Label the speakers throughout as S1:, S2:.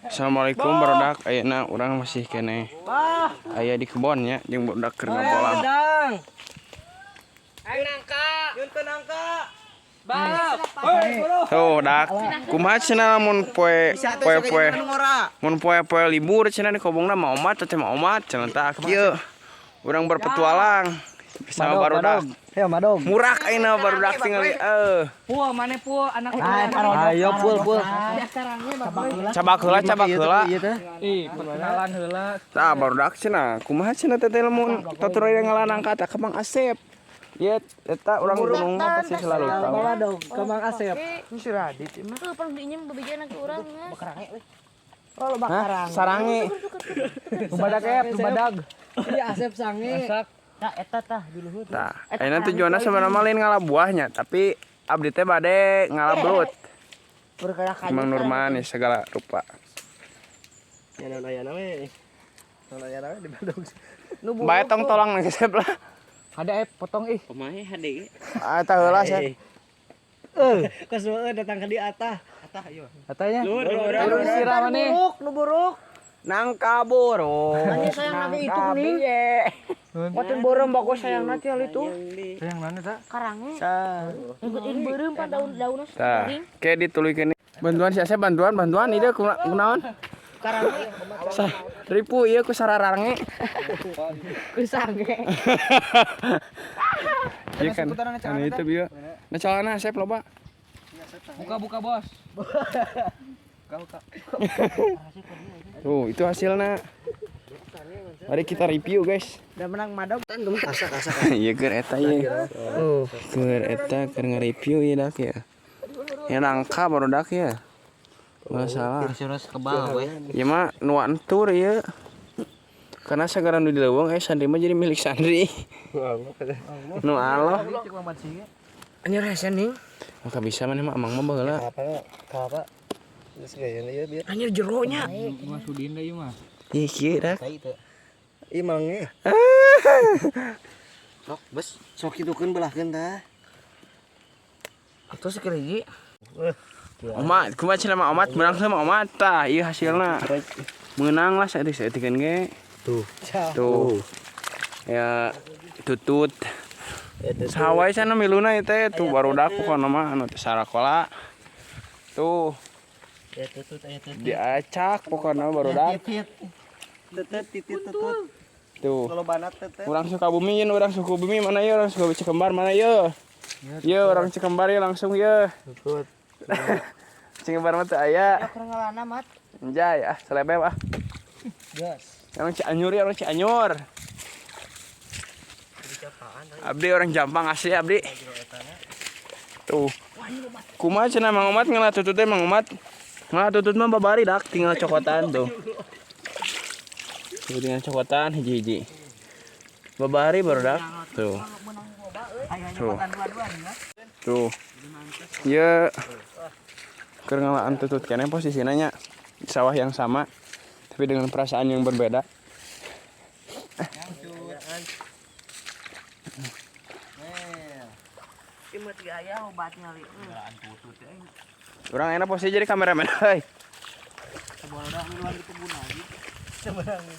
S1: Assalamualaikum barudak. Ayeuna urang masih kene aya di kebon nya jeung budak keur ngabolang.
S2: Ayo nangka. Yun ke nangka.
S3: Balap.
S1: Tuh dak kumaha cenah mun poe libur cenah di kobongna mah omat teh mah omat cenah tah kieu. Urang berpetualang bersama barudak.
S2: Heo madog.
S1: Murak ayeuna barudak tingali
S3: Puh, mana puh anak
S2: Ayo pul.
S1: cabak heula.
S3: Ih, perkenalan heula.
S1: Tah barudak cenah kumaha cenah teh lamun tutur aya ngalanang kata ka Mang Asep. Ieu eta urang gunung mah pasti selalu tahu.
S2: Madog, ke Mang Asep.
S3: Si Radit mah.
S4: Tuh pang dinyem babijana ke urang geus.
S2: Oh, lo bakarang.
S1: Sarange.
S2: Badag. Iya Asep sange.
S3: Nah, eta tah di luhur.
S1: Tah, ayeuna tujuanna sebenarnya mah lain ngalabuahnya, tapi abdi teh bade ngalablut.
S2: Berkayak kayu.
S1: Mang Nurman ya segala rupa.
S2: Ya nana we. Nana di Badog.
S1: Bae tong tolong nang Asep lah.
S3: Ada potong ih.
S2: Pemain HD.
S1: Ah tah heula Asep.
S2: Kaseueun datang ke di atah. Atah ayo.
S3: Katanya.
S2: Urang
S3: sirah maneh.
S2: Nu buruk.
S1: Nangka borong.
S2: Hanya sayang nanti itu kuning. Motin borong bagus sayang nanti hal itu.
S3: Yang mana tak?
S4: Karange.
S2: Ngikutin
S4: Beureum pan daun-daunna
S1: Tah, kayak dituliskeun bantuan si Asep bantuan ide kunaon?
S2: Karange.
S1: Ripu ieu ku sararange.
S2: Ku sange.
S1: Ieu kan. Anu itu bieu. Nah calana Asep loba.
S3: Buka bos.
S1: Tuh, itu hasilnya. Mari kita review, guys.
S2: Udah menang madog kan geus asak.
S1: Iya keur eta ye. Keur eta keur nge-review ieu dak ya. Ya nangka barudak ya. Masalah.
S3: Terus kebal we.
S1: Ieu mah nu antur ieu. Karena sagaran nu di leuweung Sandri mah jadi milik Sandri. Nu Allah.
S2: Anjir hesen ning.
S1: Maka bisa maneh mah amang mah baheula.
S2: Apa? Geus gayana ieu biar. Anjir jeronya.
S3: Gua sudin da ieu mah.
S1: Ih kieu dak.
S2: Ih mangge. Sok, bes. Sok kidukeun belahkeun tah. Atuh sakira hiji.
S1: Omat, kumaha cenah mah omat menang sama omat tah ieu hasilna. Meunang lah saeutik-eutikeun ge. Tuh. Ya tutut. Sawai sana miluna ieu teh tuh barudak pokona mah anu teh sarakola. Tuh.
S2: Ya tutut aya tutut.
S1: Diacak pokona barudak.
S2: Tutut.
S1: Tuh.
S2: Kalau banat teteh.
S1: Urang Sukabumi yeun urang Sukabumi mana ye urang Cikembar mana ye? Ye urang Cikembar ye langsung ye.
S2: Tutut.
S1: Cikembar mah teu aya.
S4: Ya kurang ngalana mat.
S1: Anjay ah selebem ah.
S2: Gas.
S1: Orang Cianjur ya orang Cianjur. Abdi orang Jampang asli abdi. Tuh. Kumaha cenah Mang Omat ngalah tutut teh Mang Omat. Ngalah tutut mah babari dak tinggal cokotan tuh. Tuh tinggal cokotan hiji-hiji. Babari baru dak. Tuh. Tuh. Ya. Keur ngalaan tutut keneh posisina nya di sawah yang sama tapi dengan perasaan yang berbeda.
S2: Imut gaya obatnya li.
S1: Urang enak posisi jadi kameramen euy.
S2: Sebenarnya ngiluan di kebun lagi. Sebenarnya.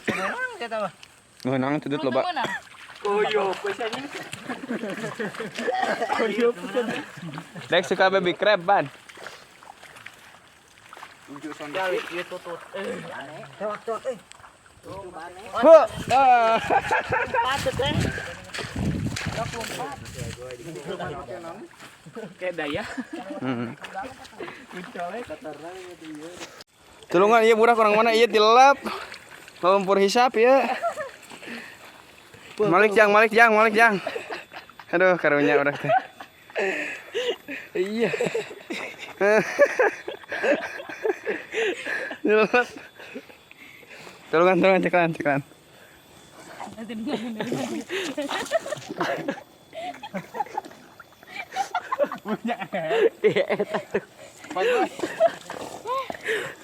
S2: Menang kita mah.
S1: Meunang tutut loba.
S2: Koyo pesanya. Koyo pesanya.
S1: Dek suka baby crab ban.
S2: Kali ieu tutut. Tewak euy.
S1: Huh.
S2: Patut teh.
S3: Kayak daya.
S1: Tulungan ieu budak urang mana ieu tilap. Lumpur hisap ya. Malik jang. Aduh karunya udah teh. Iya. Tulungan ceklan.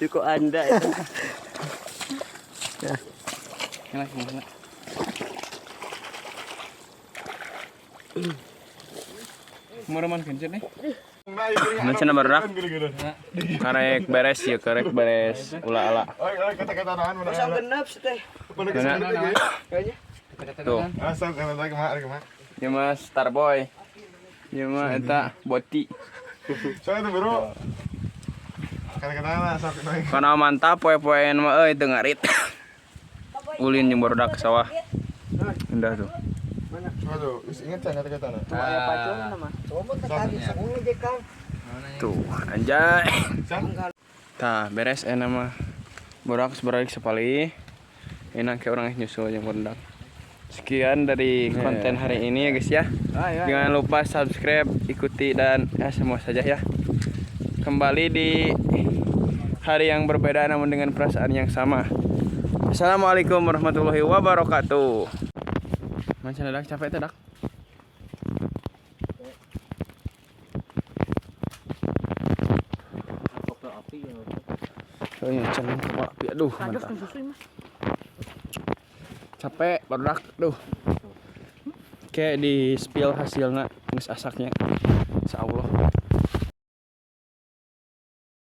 S2: Cukup Anda itu.
S1: Ya. Ngala. Maraman kencet nih. Macam barudak. Karek beres ya, karek beres. Ula-ala. Tuh. Ya mas Starboy. Ya mas eta boti. Karena mantap poe-poean mah euy teu ngarit. Ulin yang barudak ke sawah. Indah tuh. Tuh, anjay. Tah, beres enak mah. Borak sebalik sepali. Enak kayak orang nyusul yang barudak. Sekian dari konten hari ini ya guys ya. Jangan lupa subscribe, ikuti dan semua saja ya. Kembali di hari yang berbeda namun dengan perasaan yang sama. Assalamualaikum warahmatullahi wabarakatuh. Macam dak capek tak? Oh iya, jangan kepala api. Aduh, mantap. Capek, barudak. Duh. Kayak di spill hasilnya, geus asaknya. Insyaallah.